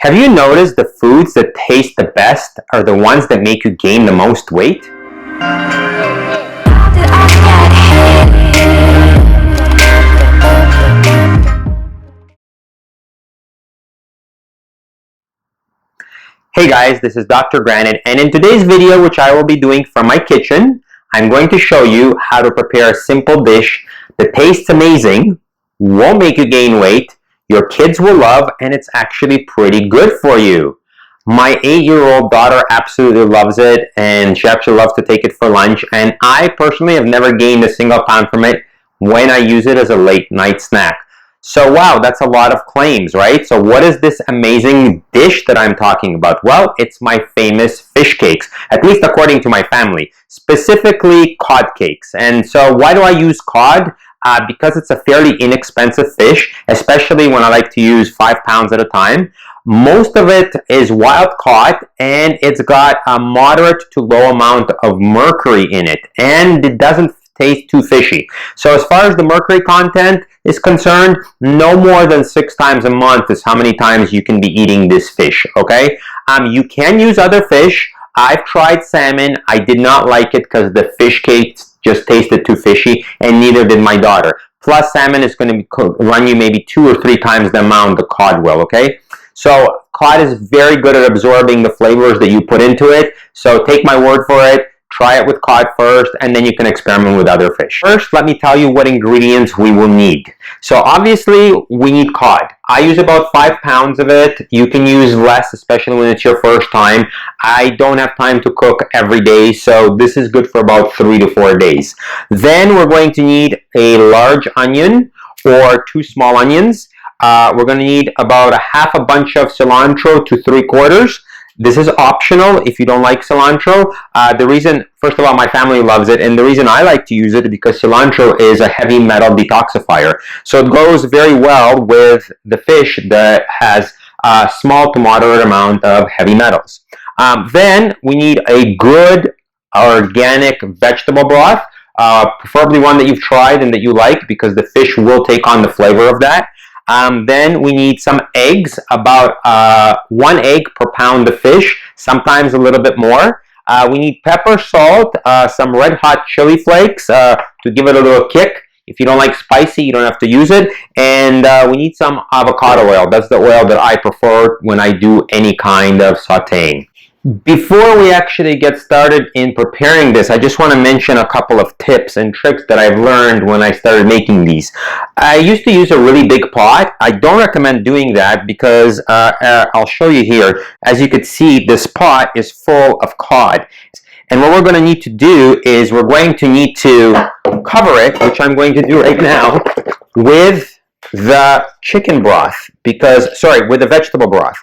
Have you noticed the foods that taste the best are the ones that make you gain the most weight? Hey guys, this is Dr. Granite, and in today's video, which I will be doing from my kitchen, I'm going to show you how to prepare a simple dish that tastes amazing, won't make you gain weight, your kids will love, and it's actually pretty good for you. My 8-year-old daughter absolutely loves it, and she actually loves to take it for lunch, and I personally have never gained a single pound from it when I use it as a late night snack. So wow, that's a lot of claims, right? So what is this amazing dish that I'm talking about? Well, it's my famous fish cakes, at least according to my family, specifically cod cakes. And so why do I use cod? Because it's a fairly inexpensive fish, especially when I like to use 5 pounds at a time. Most of it is wild caught, and it's got a moderate to low amount of mercury in it, and it doesn't taste too fishy. So as far as the mercury content is concerned, no more than 6 times a month is how many times you can be eating this fish, okay? You can use other fish. I've tried salmon. I did not like it because the fish cakes just tasted too fishy, and neither did my daughter. Plus, salmon is going to run you maybe 2 or 3 times the amount the cod will, okay? So cod is very good at absorbing the flavors that you put into it. So take my word for it. Try it with cod first, and then you can experiment with other fish. First, let me tell you what ingredients we will need. So obviously, we need cod. I use about 5 pounds of it. You can use less, especially when it's your first time. I don't have time to cook every day, so this is good for about 3 to 4 days. Then we're going to need a large onion or 2 small onions. We're going to need about half a bunch of cilantro to 3/4. This is optional if you don't like cilantro. The reason, first of all, my family loves it, and the reason I like to use it is because cilantro is a heavy metal detoxifier. So it goes very well with the fish that has a small to moderate amount of heavy metals. Then we need a good organic vegetable broth, preferably one that you've tried and that you like, because the fish will take on the flavor of that. Then we need some eggs, about 1 egg per pound of fish, sometimes a little bit more. We need pepper, salt, some red hot chili flakes to give it a little kick. If you don't like spicy, you don't have to use it. And we need some avocado oil. That's the oil that I prefer when I do any kind of sautéing. Before we actually get started in preparing this, I just want to mention a couple of tips and tricks that I've learned when I started making these. I used to use a really big pot. I don't recommend doing that because I'll show you here. As you can see, this pot is full of cod. And what we're going to need to do is we're going to need to cover it, which I'm going to do right now, with the chicken broth, with the vegetable broth.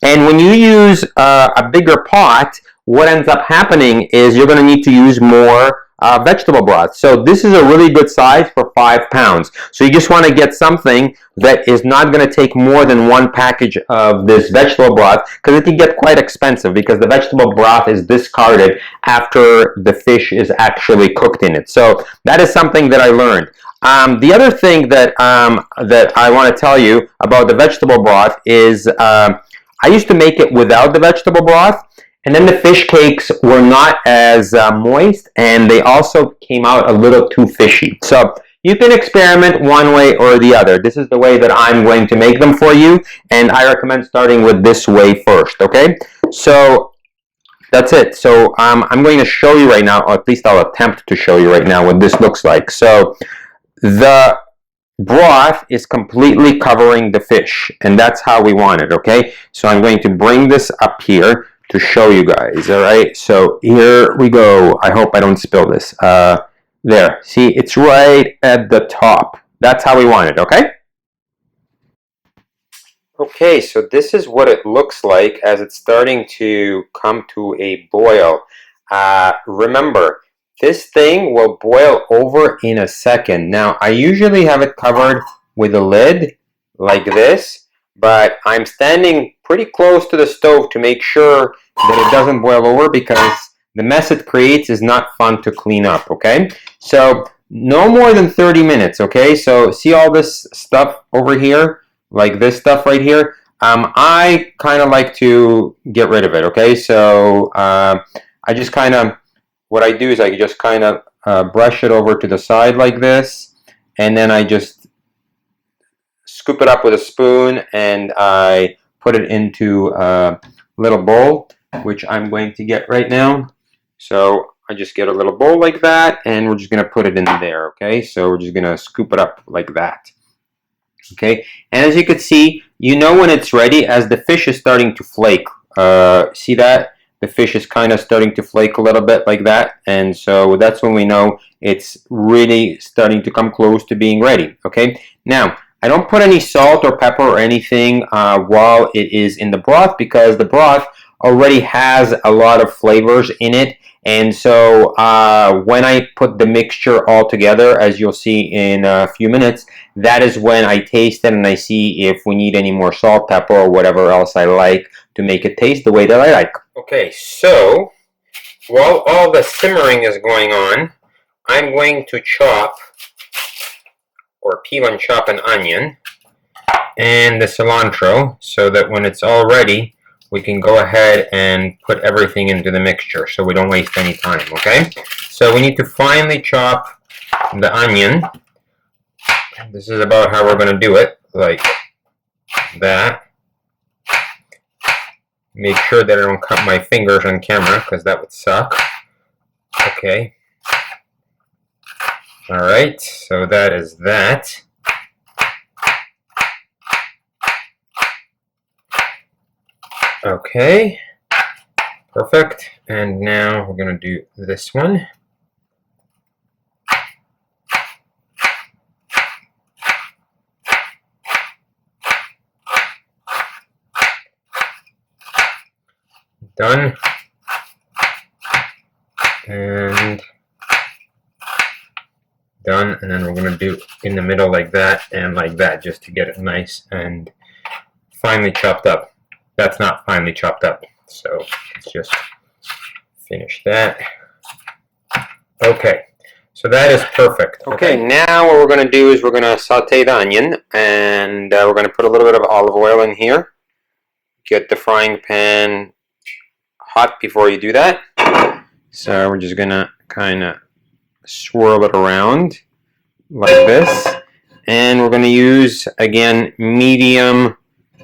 And when you use a bigger pot, what ends up happening is you're going to need to use more vegetable broth. So this is a really good size for 5 pounds. So you just want to get something that is not going to take more than 1 package of this vegetable broth, because it can get quite expensive because the vegetable broth is discarded after the fish is actually cooked in it. So that is something that I learned. The other thing that I want to tell you about the vegetable broth is I used to make it without the vegetable broth, and then the fish cakes were not as moist, and they also came out a little too fishy. So you can experiment one way or the other. This is the way that I'm going to make them for you, and I recommend starting with this way first, okay? So that's it. So I'm going to show you right now, or at least I'll attempt to show you right now what this looks like. So the broth is completely covering the fish, and that's how we want it, okay? So I'm going to bring this up here to show you guys, all right? So here we go. I hope I don't spill this. There, see, it's right at the top. That's how we want it, okay? Okay, so this is what it looks like as it's starting to come to a boil. Remember, this thing will boil over in a second. Now, I usually have it covered with a lid like this, but I'm standing pretty close to the stove to make sure that it doesn't boil over, because the mess it creates is not fun to clean up, okay? So, no more than 30 minutes, okay? So, see all this stuff over here? Like this stuff right here? I kind of like to get rid of it, okay? So I just kind of, what I do is I just kind of brush it over to the side like this, and then I just scoop it up with a spoon, and I put it into a little bowl, which I'm going to get right now. So I just get a little bowl like that, and we're just going to put it in there, okay? So we're just going to scoop it up like that. Okay, and as you can see, you know when it's ready as the fish is starting to flake. See that? The fish is kind of starting to flake a little bit like that, and so that's when we know it's really starting to come close to being ready. Okay, now I don't put any salt or pepper or anything while it is in the broth, because the broth already has a lot of flavors in it. And so when I put the mixture all together, as you'll see in a few minutes, that is when I taste it and I see if we need any more salt, pepper, or whatever else I like to make it taste the way that I like. Okay, so while all the simmering is going on, I'm going to chop or peel and chop an onion and the cilantro, so that when it's all ready, we can go ahead and put everything into the mixture so we don't waste any time, okay? So we need to finely chop the onion. This is about how we're going to do it, like that. Make sure that I don't cut my fingers on camera, because that would suck. Okay. Alright, so that is that. Okay, perfect. And now we're going to do this one. Done. And done. And then we're going to do in the middle like that and like that, just to get it nice and finely chopped up. That's not finely chopped up, so let's just finish that. Okay, so that is perfect. Okay, now what we're going to do is we're going to saute the onion, and we're going to put a little bit of olive oil in here. Get the frying pan hot before you do that. So we're just going to kind of swirl it around like this, and we're going to use, again, medium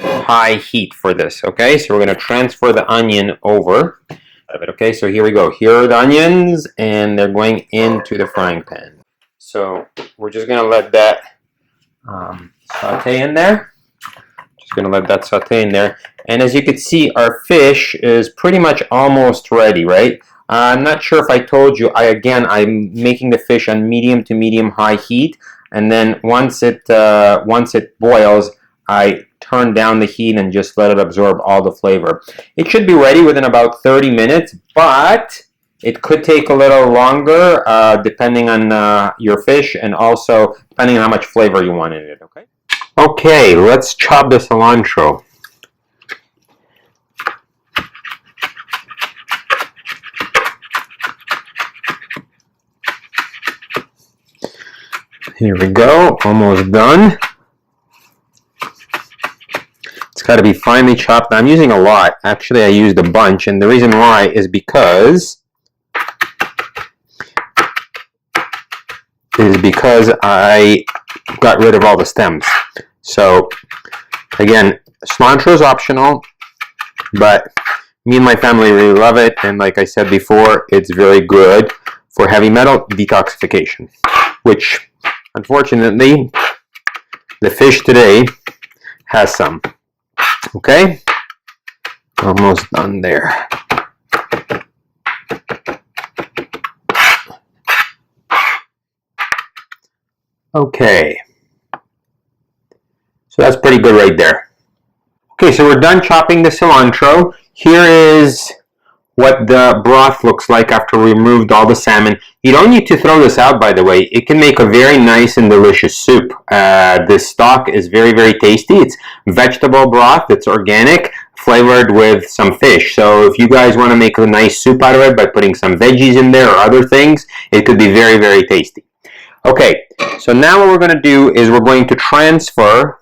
high heat for this. Okay, so we're going to transfer the onion over. Okay, so here we go. Here are the onions, and they're going into the frying pan. So we're just going to let that saute in there. Just going to let that saute in there. And as you can see, our fish is pretty much almost ready, right? I'm not sure if I told you. I'm making the fish on medium to medium high heat, and then once it boils, I turn down the heat and just let it absorb all the flavor. It should be ready within about 30 minutes, but it could take a little longer depending on your fish, and also depending on how much flavor you want in it, okay? Okay, let's chop the cilantro. Here we go, almost done. It's got to be finely chopped. I'm using a lot. Actually, I used a bunch, and the reason why is because I got rid of all the stems. So again, cilantro is optional, but me and my family really love it, and like I said before, it's very good for heavy metal detoxification, which unfortunately the fish today has some. Okay, almost done there. Okay, so that's pretty good right there. Okay, so we're done chopping the cilantro. Here is what the broth looks like after we removed all the salmon. You don't need to throw this out, by the way. It can make a very nice and delicious soup. This stock is very, very tasty. It's vegetable broth. It's organic, flavored with some fish. So if you guys want to make a nice soup out of it by putting some veggies in there or other things, it could be very, very tasty. Okay, so now what we're going to do is we're going to transfer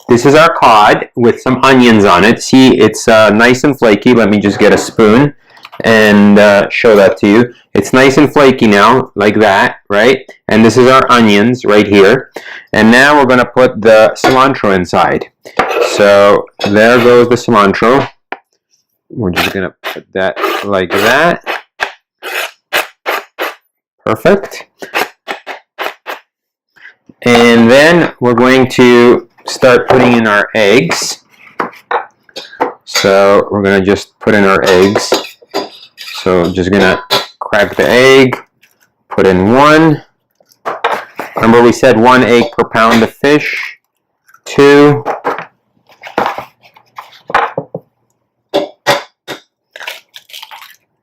This is our cod with some onions on it. See, it's nice and flaky. Let me just get a spoon and show that to you. It's nice and flaky now, like that, right? And this is our onions right here. And now we're going to put the cilantro inside. So there goes the cilantro. We're just going to put that like that. Perfect. And then we're going to start putting in our eggs. So we're going to just put in our eggs. So I'm just going to crack the egg, put in one. Remember we said 1 egg per pound of fish. 2.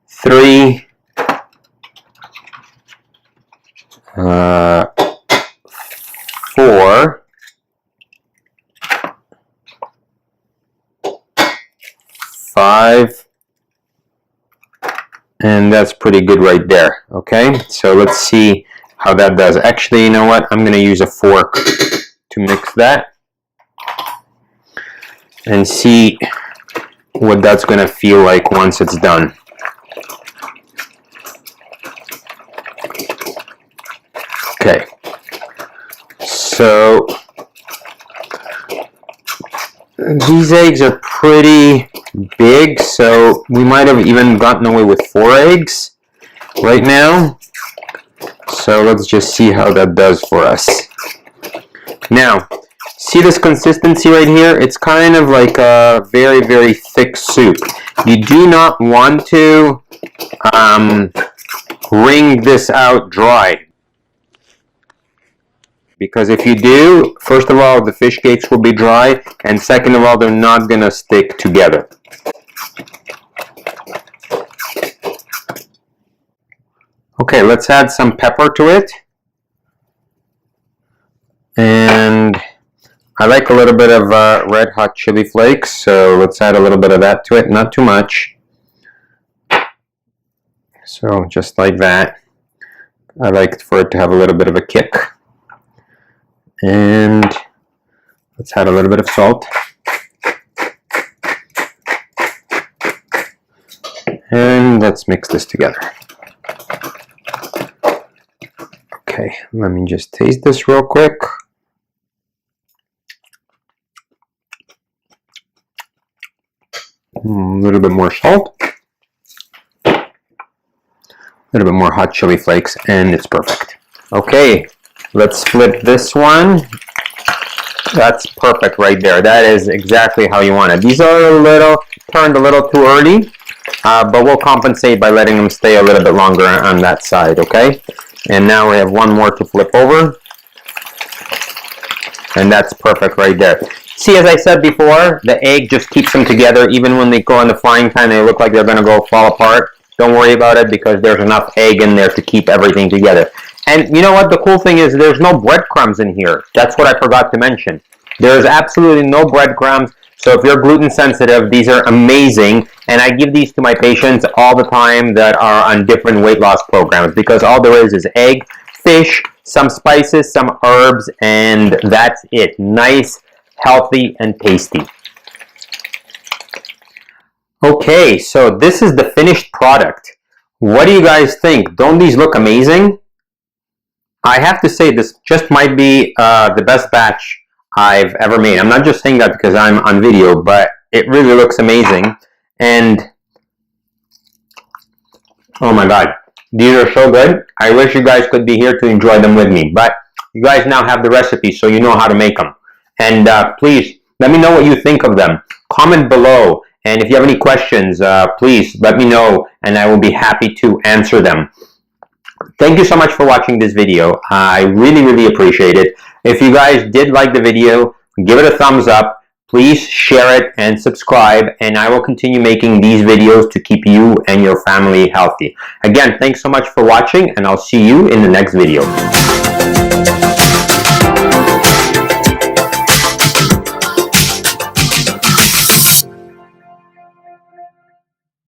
3. 4. 5. And that's pretty good right there. Okay, so let's see how that does. Actually, you know what? I'm going to use a fork to mix that and see what that's going to feel like once it's done. Okay, so these eggs are pretty big, so we might have even gotten away with 4 eggs right now. So let's just see how that does for us. Now, see this consistency right here? It's kind of like a very, very thick soup. You do not want to wring this out dry. Because if you do, first of all, the fish cakes will be dry, and second of all, they're not going to stick together. Okay, let's add some pepper to it. And I like a little bit of red hot chili flakes, so let's add a little bit of that to it, not too much. So just like that. I like for it to have a little bit of a kick. And let's add a little bit of salt. And let's mix this together. Okay, let me just taste this real quick. A little bit more salt. A little bit more hot chili flakes, and it's perfect. Okay, let's flip this one. That's perfect right there. That is exactly how you want it. These are turned a little too early, but we'll compensate by letting them stay a little bit longer on that side, okay? And now we have one more to flip over. And that's perfect right there. See, as I said before, the egg just keeps them together. Even when they go in the frying pan, they look like they're going to fall apart. Don't worry about it because there's enough egg in there to keep everything together. And you know what? The cool thing is there's no breadcrumbs in here. That's what I forgot to mention. There's absolutely no breadcrumbs. So if you're gluten sensitive, these are amazing. And I give these to my patients all the time that are on different weight loss programs because all there is egg, fish, some spices, some herbs, and that's it. Nice, healthy, and tasty. Okay, so this is the finished product. What do you guys think? Don't these look amazing? I have to say this just might be the best batch I've ever made. I'm not just saying that because I'm on video, but it really looks amazing. And oh my god, these are so good. I wish you guys could be here to enjoy them with me, but you guys now have the recipe, so you know how to make them. And please let me know what you think of them. Comment below, and if you have any questions, please let me know and I will be happy to answer them. Thank you so much for watching this video. I really appreciate it. If you guys did like the video, give it a thumbs up. Please share it and subscribe, and I will continue making these videos to keep you and your family healthy. Again, thanks so much for watching, and I'll see you in the next video.